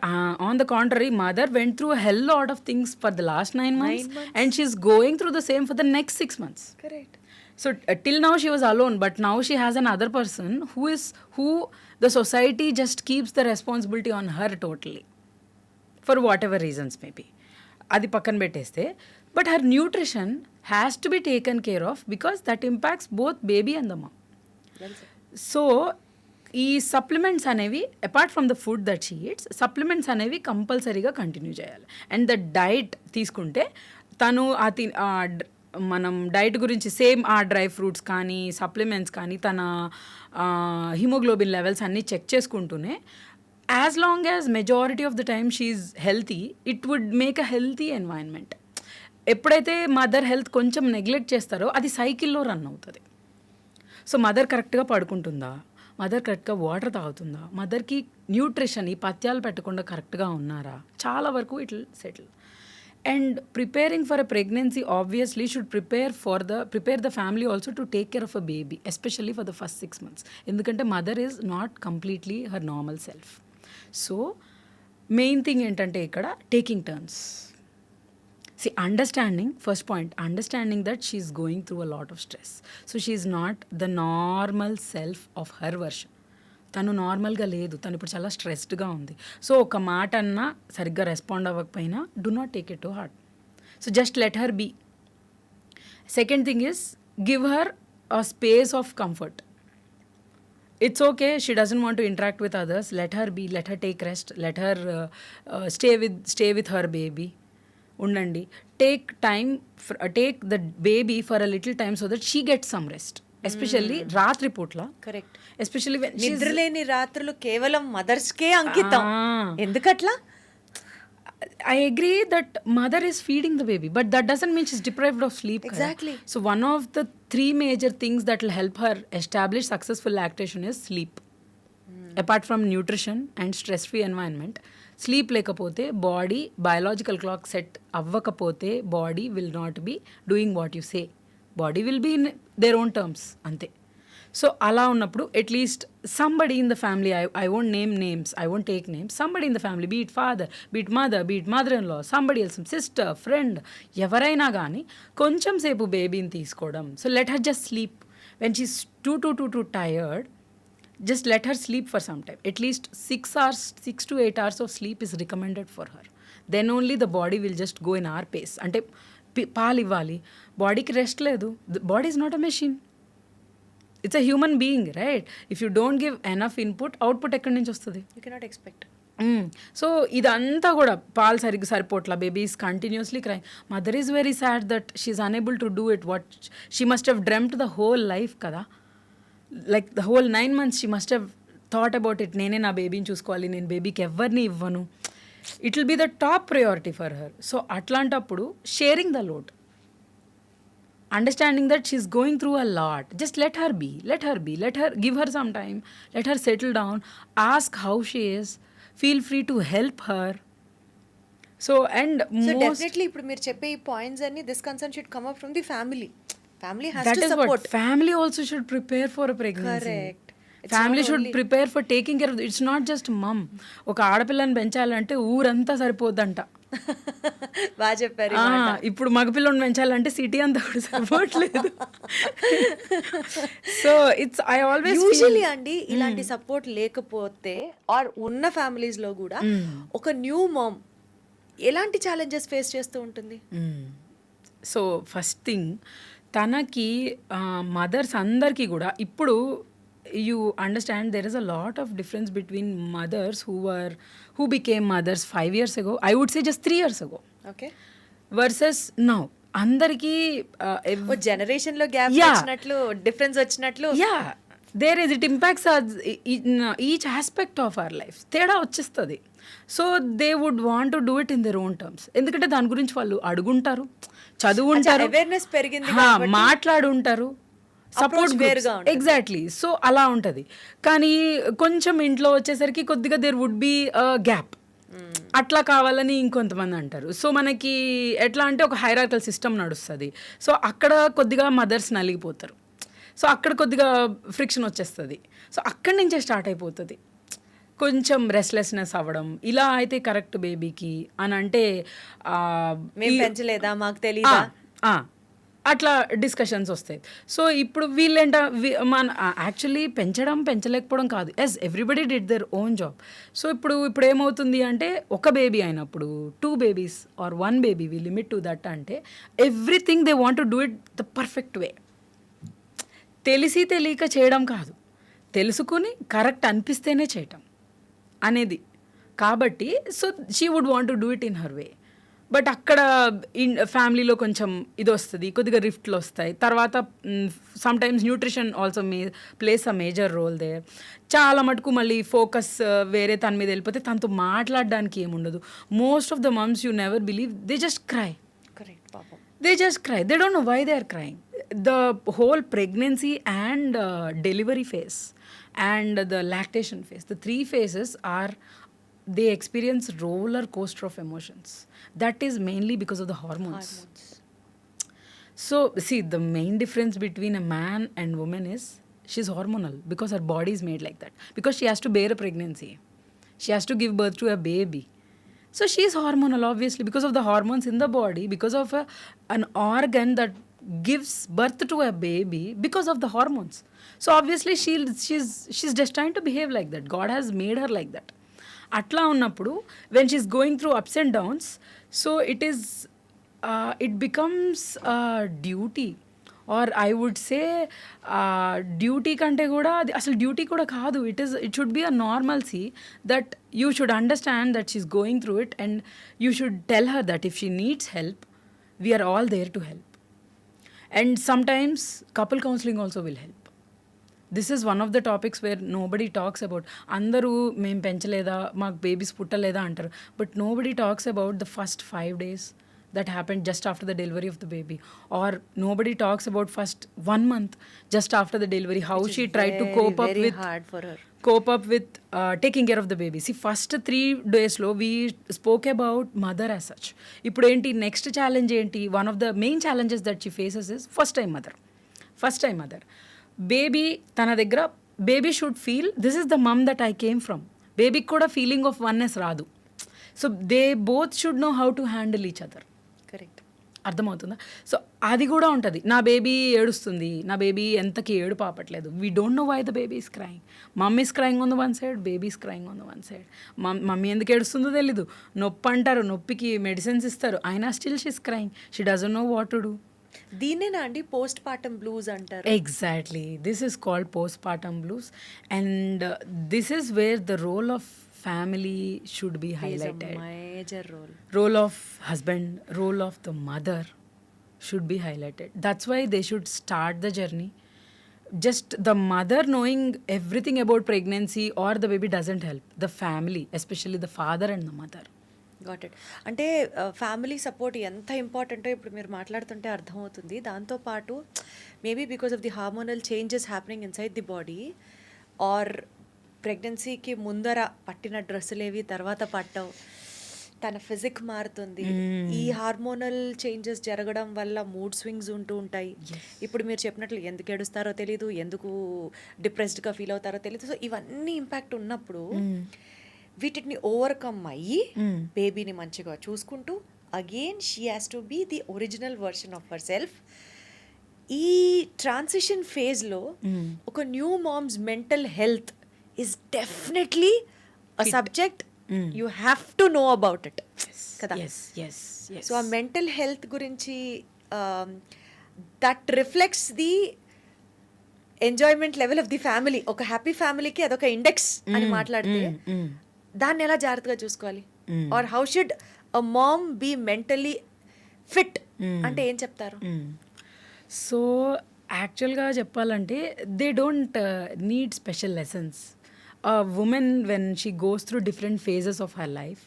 on the contrary, mother went through a hell lot of things for the last 9 months, and she's going through the same for the next 6 months. Correct. So till now she was alone, but now she has another person who the society just keeps the responsibility on her totally for whatever reasons maybe. Adi pakkan betteste, but her nutrition has to be taken care of because that impacts both baby and the mom. Well said. So ఈ supplements అనేవి apart from the food that she eats, supplements అనేవి కంపల్సరీగా continue చేయాలి. And the diet తీసుకుంటే తను మనం diet గురించి same ఆ డ్రై ఫ్రూట్స్ కానీ సప్లిమెంట్స్ కానీ తన హిమోగ్లోబిన్ లెవెల్స్ అన్నీ చెక్ చేసుకుంటూనే as long as majority of the time she's healthy, it would make a healthy environment. ఎప్పుడైతే మదర్ హెల్త్ కొంచెం నెగ్లెక్ట్ చేస్తారో అది సైకిల్లో రన్ అవుతుంది. సో మదర్ కరెక్ట్గా పడుకుంటుందా, మదర్ కరెక్ట్గా వాటర్ తాగుతుందా, మదర్కి న్యూట్రిషన్ ఈ పథ్యాలు పెట్టకుండా కరెక్ట్గా ఉన్నారా, చాలా వరకు it will settle. And preparing for a pregnancy obviously should prepare the family also to take care of a baby, especially for the first 6 months, ఎందుకంటే mother is not completely her normal self. So main thing ఏంటంటే ఇక్కడ taking turns. See, first point, understanding that she's going through a lot of stress. So she's not the normal self of her version. తను నార్మల్గా లేదు, తను ఇప్పుడు చాలా స్ట్రెస్డ్గా ఉంది. So ఒక మాట అన్నా సరిగ్గా రెస్పాండ్ అవ్వకపోయినా do not take it to heart. So just let her be. Second thing is give her a space of comfort. It's okay, she doesn't want to interact with others, let her be, let her take rest, let her stay with her baby. ఉండండి, take the baby for a little time so that she get some rest, especially రాత్రి పూట్ల. Correct. Especially నిద్రలేని రాత్రులు కేవలం మదర్స్కే అంకితం. ఎందుకట్లా? I agree that mother is feeding the baby, but that doesn't mean she's deprived of sleep. Exactly. So one of the 3 major things that will help her establish successful lactation is sleep. Apart from nutrition and stress-free environment, sleep లేకపోతే body biological clock set అవ్వకపోతే body will not be doing what you say, body will be in their own terms అంతే. So అలా ఉన్నప్పుడు at least somebody in the family, I won't name names, I won't take names, somebody in the family, be it father, be it mother in law, somebody else, sister, friend, ఎవరైనా కానీ కొంచెం సేపు బేబీని తీసుకోవడం. So let her just sleep when she's too tired. Just let her sleep for some time. At least 6 to 8 hours of sleep is recommended for her. Then only the body will just go in our pace. అంటే పాలు ఇవ్వాలి, బాడీకి rest లేదు. The body is not a machine. It's a human being, right? If you don't give enough input, output ఎక్కడి నుంచి వస్తుంది? You cannot expect. So ఇదంతా కూడా పాలు సరిగ్గా సరిపోట్లా, baby is continuously crying. Mother is very sad that she is unable to do it what she must have dreamt the whole life కదా. Like the whole 9 months she must have thought about it, నేనే నా బేబీని చూసుకోవాలి, నేను బేబీకి ఎవరిని ఇవ్వను, it will be the top priority for her. So అట్లాంటప్పుడు sharing the load, understanding that she's going through a lot, just let her be, let her, give her some time, let her settle down, ask how she is, feel free to help her. So and so most, definitely ఇప్పుడు మీరు చెప్పే ఈ points అన్ని this concern should come up from the family has that to is support. what family also should prepare for a pregnancy. Correct. It's Family not should only- prepare for taking care of it. It's not just mom. ఒక ఆడపిల్లని పెంచాలంటే ఊరంతా సరిపోద్దంట. బాగా చెప్పారు. ఇప్పుడు మగపిల్లని పెంచాలంటే city అంతా కూడా సరిపోవట్లేదు. So it's I always usually అండి ఇలాంటి సపోర్ట్ లేకపోతే ఆర్ ఉన్న ఫ్యామిలీస్ లో కూడా ఒక న్యూ మామ్ ఎలాంటి ఛాలెంజెస్ ఫేస్ చేస్తూ ఉంటుంది? సో ఫస్ట్ థింగ్ తనకి మదర్స్ అందరికీ కూడా ఇప్పుడు you understand there is a lot of difference between mothers who became mothers 5 years ago, I would say just 3 years ago, okay, versus now. అందరికీ generation లో gap Yeah. వచ్చినట్లు difference వచ్చినట్లు yeah there is it impacts each aspect of our life. తేడా వచ్చేస్తుంది. So they would want to do it in their own terms. ఎందుకంటే దాని గురించి వాళ్ళు అడుగుంటారు, చదువుంటారు, అవేర్నెస్ పెరిగింది, మాట్లాడుంటారు, సపోర్ట్ వేరుగా ఉంటుంది. ఎగ్జాక్ట్లీ. సో అలా ఉంటుంది. కానీ కొంచెం ఇంట్లో వచ్చేసరికి కొద్దిగా దేర్ వుడ్ బి గ్యాప్. అట్లా కావాలని ఇంకొంతమంది అంటారు. సో మనకి ఎట్లా అంటే ఒక హైరార్కల్ సిస్టమ్ నడుస్తుంది. సో అక్కడ కొద్దిగా మదర్స్ నలిగిపోతారు. సో అక్కడ కొద్దిగా ఫ్రిక్షన్ వచ్చేస్తుంది. సో అక్కడి నుంచే స్టార్ట్ అయిపోతుంది కొంచెం రెస్ట్లెస్నెస్ అవ్వడం. ఇలా అయితే కరెక్ట్ బేబీకి అని అంటే మేము పెంచలేదా, మాకు తెలియదా, అట్లా డిస్కషన్స్ వస్తాయి. సో ఇప్పుడు వీళ్ళేంట మన యాక్చువల్లీ పెంచలేకపోవడం కాదు, as everybody did their own job. So ఇప్పుడు ఏమవుతుంది అంటే ఒక బేబీ అయినప్పుడు 2 babies or 1 baby we limit to that అంటే everything they want to do it the perfect way. తెలిసి తెలియక చేయడం కాదు, తెలుసుకుని కరెక్ట్ అనిపిస్తేనే చేయటం అనేది. కాబట్టి so she would want to do it in her way. But అక్కడ ఫ్యామిలీలో కొంచెం ఇది వస్తుంది, కొద్దిగా రిఫ్ట్లు వస్తాయి. తర్వాత sometimes nutrition also plays a major role there. చాలా మటుకు మళ్ళీ ఫోకస్ వేరే తన మీద వెళ్ళిపోతే తనతో మాట్లాడడానికి ఏముండదు. Most of the mumps you never believe they just cry. Correct, పాపం. They just cry. They don't know why they are crying. The whole pregnancy and delivery phase and the lactation phase, the 3 phases are, they experience roller coaster of emotions. That is mainly because of the hormones. So see, the main difference between a man and woman is she's hormonal because her body is made like that. Because she has to bear a pregnancy. She has to give birth to a baby. So she is hormonal, obviously, because of the hormones in the body, because of an organ that gives birth to a baby, because of the hormones. So obviously she's destined to behave like that. God has made her like that. Atla unnappudu, when she's going through ups and downs, so it becomes a duty. Or I would say duty కంటే కూడా అది అసలు duty కూడా కాదు. It should be a normalcy that you should understand that she's going through it and you should tell her that if she needs help we're all there to help. And sometimes couple counselling also will help. This is one of the topics where nobody talks about. అందరూ మేము పెంచలేదా, మాకు babies పుట్టలేదా అంటారు. But nobody talks about the first 5 days that happened just after the delivery of the baby, or nobody talks about first 1 month just after the delivery, how she tried to cope up with taking care of the baby. See, first 3 days lo we spoke about mother as such. Ippudu enti next challenge enti, one of the main challenges that she faces is first time mother. Baby tana దగ్గర baby should feel this is the mom that I came from. Baby kuda feeling of oneness రాదు. So they both should know how to handle each other. Correct, అర్థమవుతుందా? So అది కూడా ఉంటుంది. నా baby ఏడుస్తుంది, నా baby ఎంతకి ఏడు పాపట్లేదు. We don't know why the baby is crying. Mummy is crying on the one side, baby is crying on the one side. Mummy ఎందుకు ఏడుస్తుందో తెలీదు, నొప్పి అంటారు, నొప్పికి మెడిసిన్స్ ఇస్తారు, అయినా still she's crying. She doesn't know what to do. దీన్నేనా అండి పోస్ట్ పార్టమ్ బ్లూస్ అంటారు? Exactly, this is called post partum blues. And this is where the role of family should be highlighted. Major role of husband, role of the mother should be highlighted. That's why they should start the journey just the mother knowing everything about pregnancy or the baby doesn't help. The family, especially the father and the mother. Got it. అంటే family support ఎంత ఇంపార్టెంటో ఇప్పుడు మీరు మాట్లాడుతుంటే అర్థమవుతుంది. దాంతోపాటు maybe because of the hormonal changes happening inside the body or ప్రెగ్నెన్సీకి ముందర పట్టిన డ్రెస్సులేవి తర్వాత పట్టవు, తన ఫిజిక్ మారుతుంది. ఈ హార్మోనల్ చేంజెస్ జరగడం వల్ల మూడ్ స్వింగ్స్ ఉంటూ ఉంటాయి. ఇప్పుడు మీరు చెప్పినట్లు ఎందుకు ఏడుస్తారో తెలీదు, ఎందుకు డిప్రెస్డ్గా ఫీల్ అవుతారో తెలీదు. సో ఇవన్నీ ఇంపాక్ట్ ఉన్నప్పుడు వీటిని ఓవర్కమ్ అయ్యి బేబీని మంచిగా చూసుకుంటూ again she has to be the original version of herself. ఈ ట్రాన్సిషన్ ఫేజ్లో ఒక new moms mental health is definitely a subject you have to know about it కదా. సో ఆ మెంటల్ హెల్త్ గురించి that reflects the enjoyment level of the family. ఒక happy ఫ్యామిలీకి అదొక ఇండెక్స్ అని మాట్లాడితే దాన్ని ఎలా జాగ్రత్తగా చూసుకోవాలి, or how should a mom be mentally fit అంటే ఏం చెప్తారు? సో యాక్చువల్గా చెప్పాలంటే they don't need special lessons. Women when she goes through different phases of her life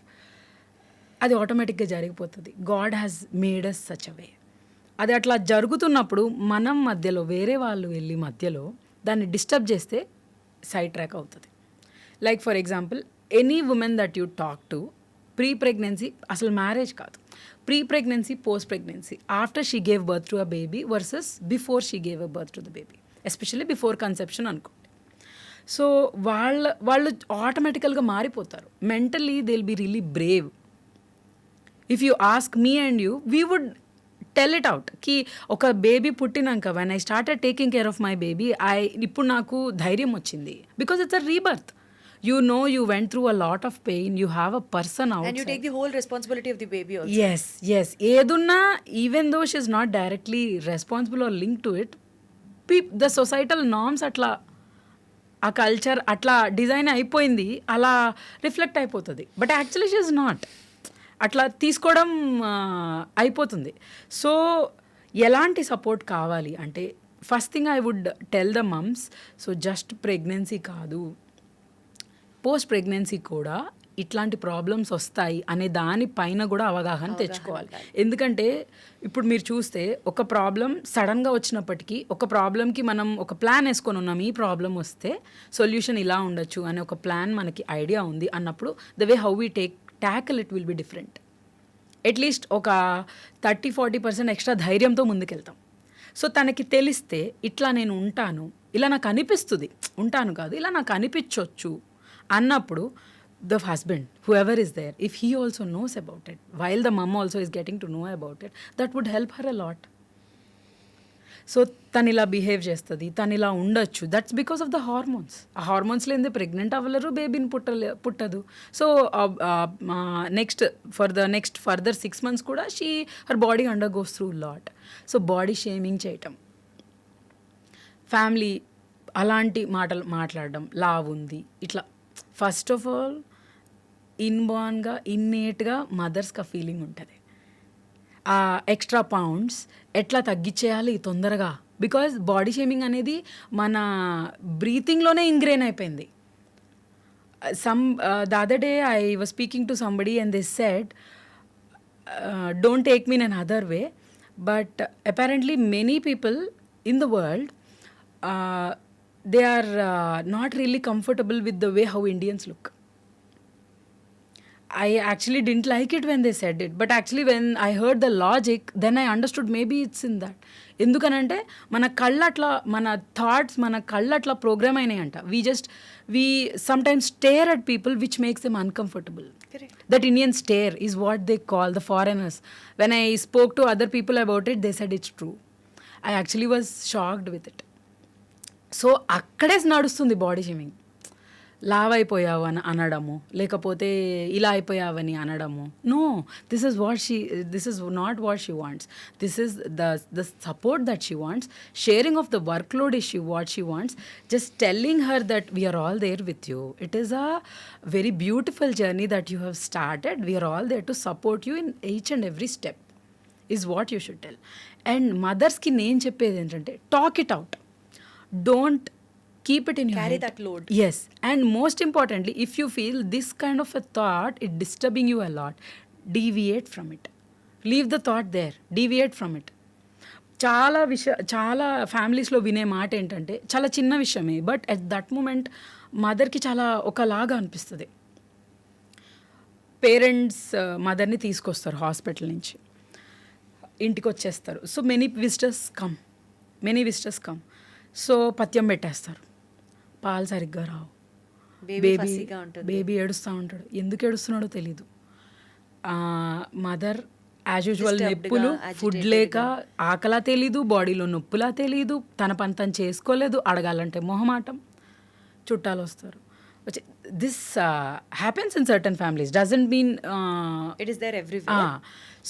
అది ఆటోమేటిక్గా జరిగిపోతుంది. God has made us such a way. అది అట్లా జరుగుతున్నప్పుడు మనం మధ్యలో వేరే వాళ్ళు వెళ్ళి మధ్యలో దాన్ని డిస్టర్బ్ చేస్తే సైడ్ ట్రాక్ అవుతుంది. Like for example any women that you talk to pre pregnancy, అసలు మ్యారేజ్ కాదు, pre pregnancy, post pregnancy, after she gave birth to a baby versus before she gave a birth to the baby, especially before conception అనుకోండి. So వాళ్ళు ఆటోమేటికల్గా మారిపోతారు. Mentally they will be really brave. If you ask me and you, we would tell it out కి ఒక బేబీ పుట్టినాక when I started taking care of my baby, ఇప్పుడు నాకు ధైర్యం వచ్చింది because it's a rebirth. You know you went through a lot of pain, you have a person outside. And you take the whole responsibility of the baby also. Yes. Edunna, even though she is not directly responsible or linked to it, the societal norms atla, ఆ culture అట్లా design అయిపోయింది, అలా reflect అయిపోతుంది. But actually she is not. అట్లా తీసుకోవడం అయిపోతుంది. So ఎలాంటి support కావాలి అంటే first thing I would tell the moms, so just pregnancy కాదు, పోస్ట్ ప్రెగ్నెన్సీ కూడా ఇట్లాంటి ప్రాబ్లమ్స్ వస్తాయి అనే దానిపైన కూడా అవగాహన తెచ్చుకోవాలి. ఎందుకంటే ఇప్పుడు మీరు చూస్తే ఒక ప్రాబ్లం సడన్గా వచ్చినప్పటికీ ఒక ప్రాబ్లంకి మనం ఒక ప్లాన్ వేసుకొని ఉన్నాం, ఈ ప్రాబ్లం వస్తే సొల్యూషన్ ఇలా ఉండొచ్చు అనే ఒక ప్లాన్ మనకి ఐడియా ఉంది అన్నప్పుడు the way how we tackle it will be different. At least ఒక 30-40% ఎక్స్ట్రా ధైర్యంతో ముందుకెళ్తాం. సో తనకి తెలిస్తే ఇట్లా నేను ఉంటాను, ఇలా నాకు అనిపిస్తుంది, ఉంటాను కాదు ఇలా నాకు అనిపించవచ్చు అన్నప్పుడు the husband, whoever is there, if he also knows about it, while the mom also is getting to know about it, that would help her a lot. So తను ఇలా బిహేవ్ చేస్తుంది, తను ఇలా ఉండొచ్చు, that's because of the hormones. ఆ hormones లేనిదే pregnant అవ్వలేరు, బేబీని పుట్టదు. సో నెక్స్ట్ ఫర్దర్ 6 months కూడా her body under goes through lot. So body shaming చేయటం, ఫ్యామిలీ అలాంటి మాటలు మాట్లాడడం, లావ్ ఉంది ఇట్లా. ఫస్ట్ ఆఫ్ ఆల్ ఇన్బార్న్గా ఇన్నేట్గా మదర్స్కి ఆ ఫీలింగ్ ఉంటుంది, ఆ ఎక్స్ట్రా పౌండ్స్ ఎట్లా తగ్గించేయాలి తొందరగా. బికాజ్ బాడీ షేమింగ్ అనేది మన బ్రీతింగ్లోనే ఇంగ్రెయిన్ అయిపోయింది. The other day I was speaking to somebody and they said, don't take me in another way, but apparently many people in the world, they are not really comfortable with the way how Indians look. I actually didn't like it when they said it, but actually when I heard the logic, then I understood maybe it's in that. ఎందుకనంటే మన కళ్ళట్లా, మన thoughts మన కళ్ళట్లా programme అయినాయంట. we sometimes stare at people which makes them uncomfortable. Correct. That Indian stare is what they call the foreigners. When I spoke to other people about it, they said it's true. I actually was shocked with it. So అక్కడే నడుస్తుంది body shaming. లావ్ అయిపోయావు అని అనడము, లేకపోతే ఇలా అయిపోయావని అనడము. No, this is not what she wants. This is the support that she wants. Sharing of the work load is what she wants. Just telling her that we're all there with you. It is a very beautiful journey that you have started. We're all there to support you in each and every step is what you should tell. And మదర్స్కి నేను చెప్పేది ఏంటంటే talk it out. don't keep it in your Carry head. that load. Yes, and most importantly, if you feel this kind of a thought it disturbing you a lot, deviate from it. Leave the thought there, deviate from it. చాలా ఫ్యామిలీస్లో వినే మాట ఏంటంటే చాలా చిన్న విషయమే, but at that moment మదర్కి చాలా ఒకలాగా అనిపిస్తుంది. పేరెంట్స్ మదర్ని తీసుకొస్తారు హాస్పిటల్ నుంచి, ఇంటికి వచ్చేస్తారు. So many visitors come. So పథ్యం పెట్టేస్తారు, పాలు సరిగ్గా రావు, బేబీ ఏడుస్తూ ఉంటాడు, ఎందుకు ఏడుస్తున్నాడో తెలీదు. మదర్ యాజ్ యూజువల్ నొప్పులు, ఫుడ్ లేక ఆకలా తెలీదు, బాడీలో నొప్పులా తెలీదు, తన పని తను చేసుకోలేదు, అడగాలంటే మొహమాటం, చుట్టాలు వస్తారు. This happens in certain families, doesn't mean it is there everywhere.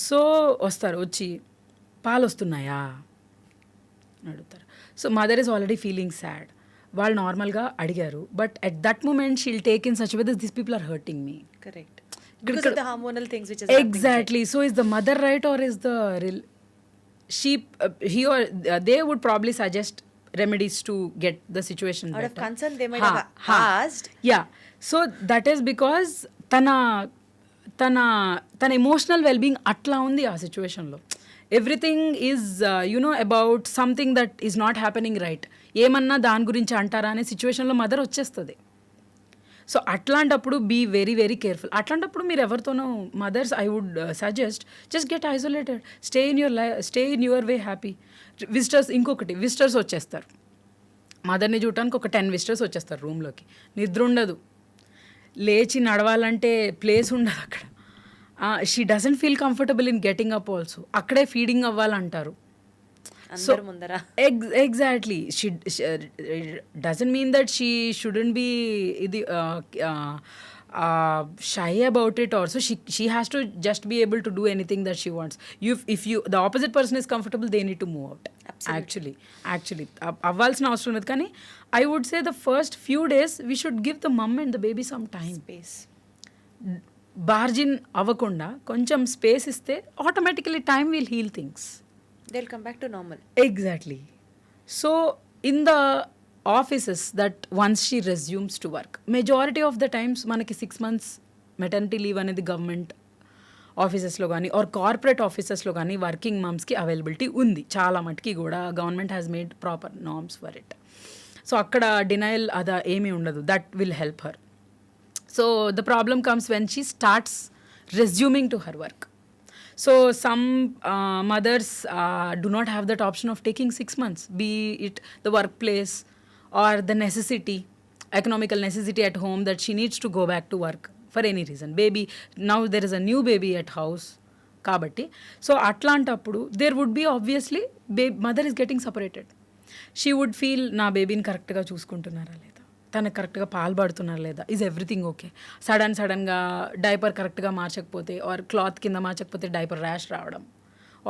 So వస్తారు, వచ్చి పాలు వస్తున్నాయా అడుగుతారు. So mother is already feeling sad. వాళ్ళు నార్మల్గా అడిగారు, but at that moment she'll take in such way that these people are hurting me. Correct. Because of the hormonal things which is exactly. So is the mother right, or is the he or they would probably suggest remedies to get the situation out better. of concern they might have asked. Yeah, so that is because tana emotional well-being atla undi aa situation lo. Everything is about something that is not happening right. ఏమన్నా దాని గురించి అంటారా అనే సిచ్యువేషన్లో mother వచ్చేస్తుంది. So అట్లాంటప్పుడు be very very careful. అట్లాంటప్పుడు మీరు ఎవరితోనో mothers I would suggest just get isolated, stay in your way happy. Visitors వచ్చేస్తారు, మదర్ని చూడటానికి ఒక 10 విజిటర్స్ వచ్చేస్తారు రూమ్లోకి. నిద్ర ఉండదు, లేచి నడవాలంటే ప్లేస్ ఉండదు అక్కడ. She doesn't feel comfortable in getting up also. అక్కడే feeding అవ్వాలంటారు. So exactly, she doesn't mean that she shouldn't be shy about it. Also she has to just be able to do anything that she wants. If the opposite person is comfortable, they need to move out. Absolutely. actually avvalsina avasaram ledhu, kani I would say the first few days we should give the mom and the baby some time, space. Bargin avakunda koncham space iste automatically time will heal things. They'll come back to normal. Exactly. So in the offices that once she resumes to work, majority of the times manaki 6 months maternity leave anedi government offices lo gaani or corporate offices lo gaani working moms ki availability undi. Chaala matki kuda government has made proper norms for it. So akkada denial ada emi undadu, that will help her. So the problem comes when she starts resuming to her work. So some mothers do not have that option of taking 6 months, be it the workplace or the economical necessity at home that she needs to go back to work for any reason. Baby, now there is a new baby at house kabatti. So atlantappudu there would be obviously mother is getting separated. She would feel na baby ni correct ga chuskuntunnara leda, తనకు కరెక్ట్గా పాలు పడుతున్నారు లేదా, is everything okay. సడన్గా diaper కరెక్ట్గా మార్చకపోతే or cloth కింద మార్చకపోతే డైపర్ ర్యాష్ రావడం,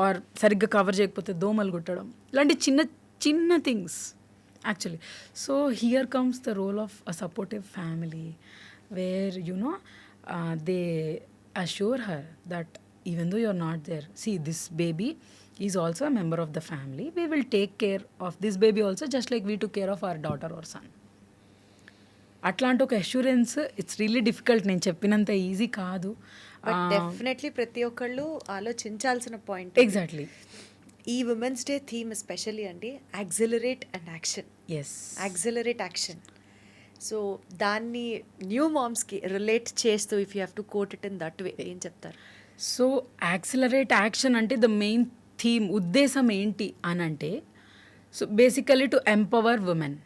ఆర్ సరిగ్గా కవర్ చేయకపోతే దోమలు కుట్టడం, ఇలాంటి చిన్న చిన్న things actually. So here comes the role of a supportive family where they assure her that even though you're not there, see this baby is also a member of the family, we will take care of this baby also just like we took care of our daughter or son. అట్లాంటి ఒక assurance it's really difficult. నేను చెప్పినంత easy కాదు. Definitely ప్రతి ఒక్కళ్ళు ఆలోచించాల్సిన point. Exactly. ఈ women's day theme especially అండి accelerate and action. Yes, accelerate action. So దాన్ని న్యూ మామ్స్కి రిలేట్ చేస్తూ if you have to quote it in that way ఏం చెప్తారు? సో యాక్సిలరేట్ యాక్షన్ అంటే ద మెయిన్ థీమ్, ఉద్దేశం ఏంటి అని అంటే, so basically to empower women.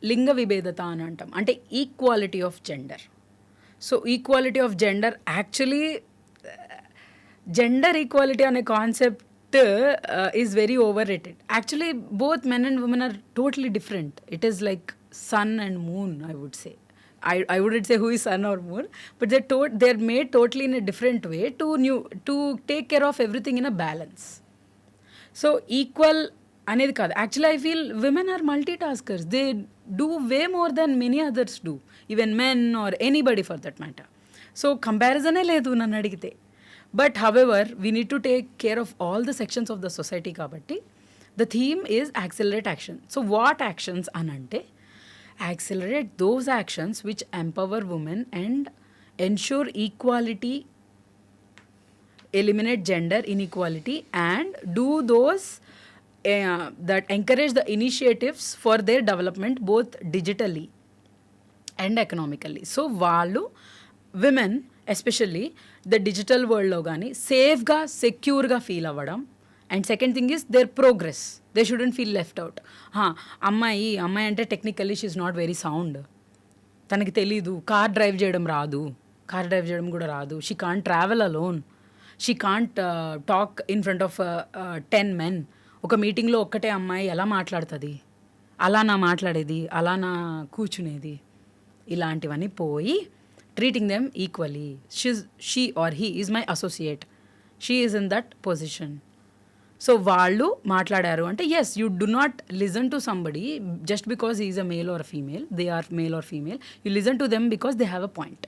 లింగ విభేదత అని అంటాం, అంటే equality of gender. So equality of gender actually gender equality అనే concept is very over rated. Actually both men and women are totally different. It is like sun and moon, I would say. I wouldn't say who is sun or moon, but they're made totally in a different way to take care of everything in a balance. So equal అనేది కాదు. Actually I feel women are multi taskers. They do way more than many others do, even men or anybody for that matter. So కంపారిజనే లేదు నన్ను అడిగితే. But however we need to take care of all the sections of the society కాబట్టి The theme is accelerate action. So what actions anante? Accelerate those actions which empower women and ensure equality, eliminate gender inequality, and do those that encourage the initiatives for their development both digitally and economically. So వాళ్ళు women especially the digital వరల్డ్లో కానీ సేఫ్గా సెక్యూర్గా feel అవ్వడం. And second thing is their progress. They shouldn't feel left out. అమ్మాయి అంటే technically she is not very sound, తనకి తెలీదు, కార్ డ్రైవ్ చేయడం కూడా రాదు, she can't travel alone, she can't talk in front of 10 men. ఒక మీటింగ్లో ఒక్కటే అమ్మాయి ఎలా మాట్లాడుతుంది, అలా నా మాట్లాడేది, అలా నా కూర్చునేది, ఇలాంటివన్నీ పోయి treating them equally. She or he is my associate, she is in that position. So వాళ్ళు మాట్లాడారు అంటే yes, you do not listen to somebody just because is a male or female, they are male or female, you listen to them because they have a point.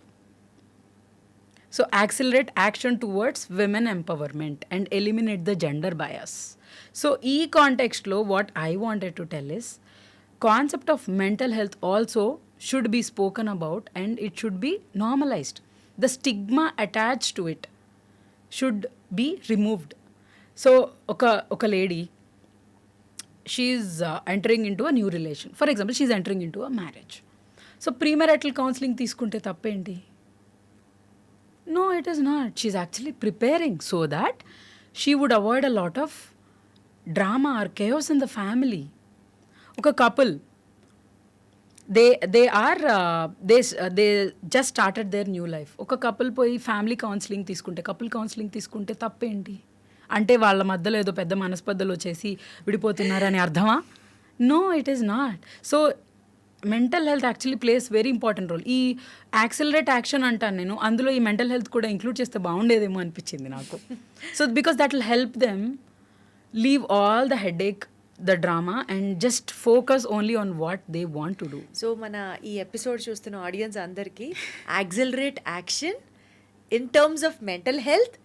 So accelerate action towards women empowerment and eliminate the gender bias. So ee context lo what I wanted to tell is concept of mental health also should be spoken about and it should be normalized. The stigma attached to it should be removed. So oka lady, she is entering into a new relation. For example, she is entering into a marriage. So premarital counseling తీసుకుంటే తప్పేంటి? No, it is not. She's actually preparing so that she would avoid a lot of drama or chaos in the family. Okay, couple, they just started their new life. Okay, couple పోయి family counselling తీసుకుంటే, couple counselling తీసుకుంటే తప్పేంటి? అంటే వాళ్ళ మధ్యలో ఏదో పెద్ద మనస్పర్ధలు వచ్చేసి విడిపోతున్నారని అర్థమా? No, it is not. So mental health actually plays very important role. ఈ యాక్సిలరేట్ యాక్షన్ అంటాను నేను, అందులో ఈ మెంటల్ హెల్త్ కూడా ఇంక్లూడ్ చేస్తే బాగుండేదేమో అనిపించింది నాకు. So because that will help them leave all the headache, the drama and just focus only on what they want to do. So మన ఈ ఎపిసోడ్ చూస్తున్న ఆడియన్స్ అందరికీ accelerate action in terms of mental health,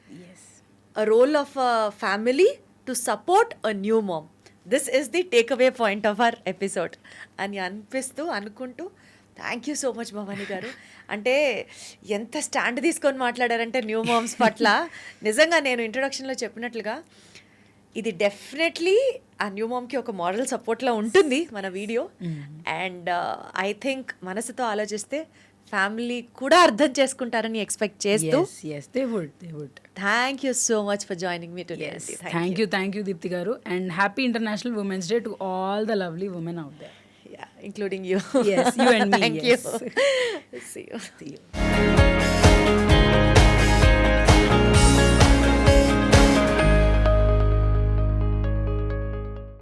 a role of a family to support a new mom. This is the takeaway point of our episode అని అనుకుంటూ thank you so much Bhavani గారు. అంటే ఎంత stand తీసుకొని మాట్లాడారంటే new moms పట్ల. నిజంగా నేను ఇంట్రొడక్షన్లో చెప్పినట్లుగా ఇది డెఫినెట్లీ ఆ న్యూ మామ్కి ఒక మారల్ సపోర్ట్లో ఉంటుంది మన వీడియో. అండ్ ఐ థింక్ మనసుతో ఆలోచిస్తే ఫ్యామిలీ కూడా అర్థం చేసుకుంటారని ఎక్స్పెక్ట్ చేస్తూ they would. Thank you so much for joining me today. Thank you Deepti garu, and happy International Women's Day to all the lovely women out there. Yeah, including you. Yes, you and me. Thank yes. you. See you.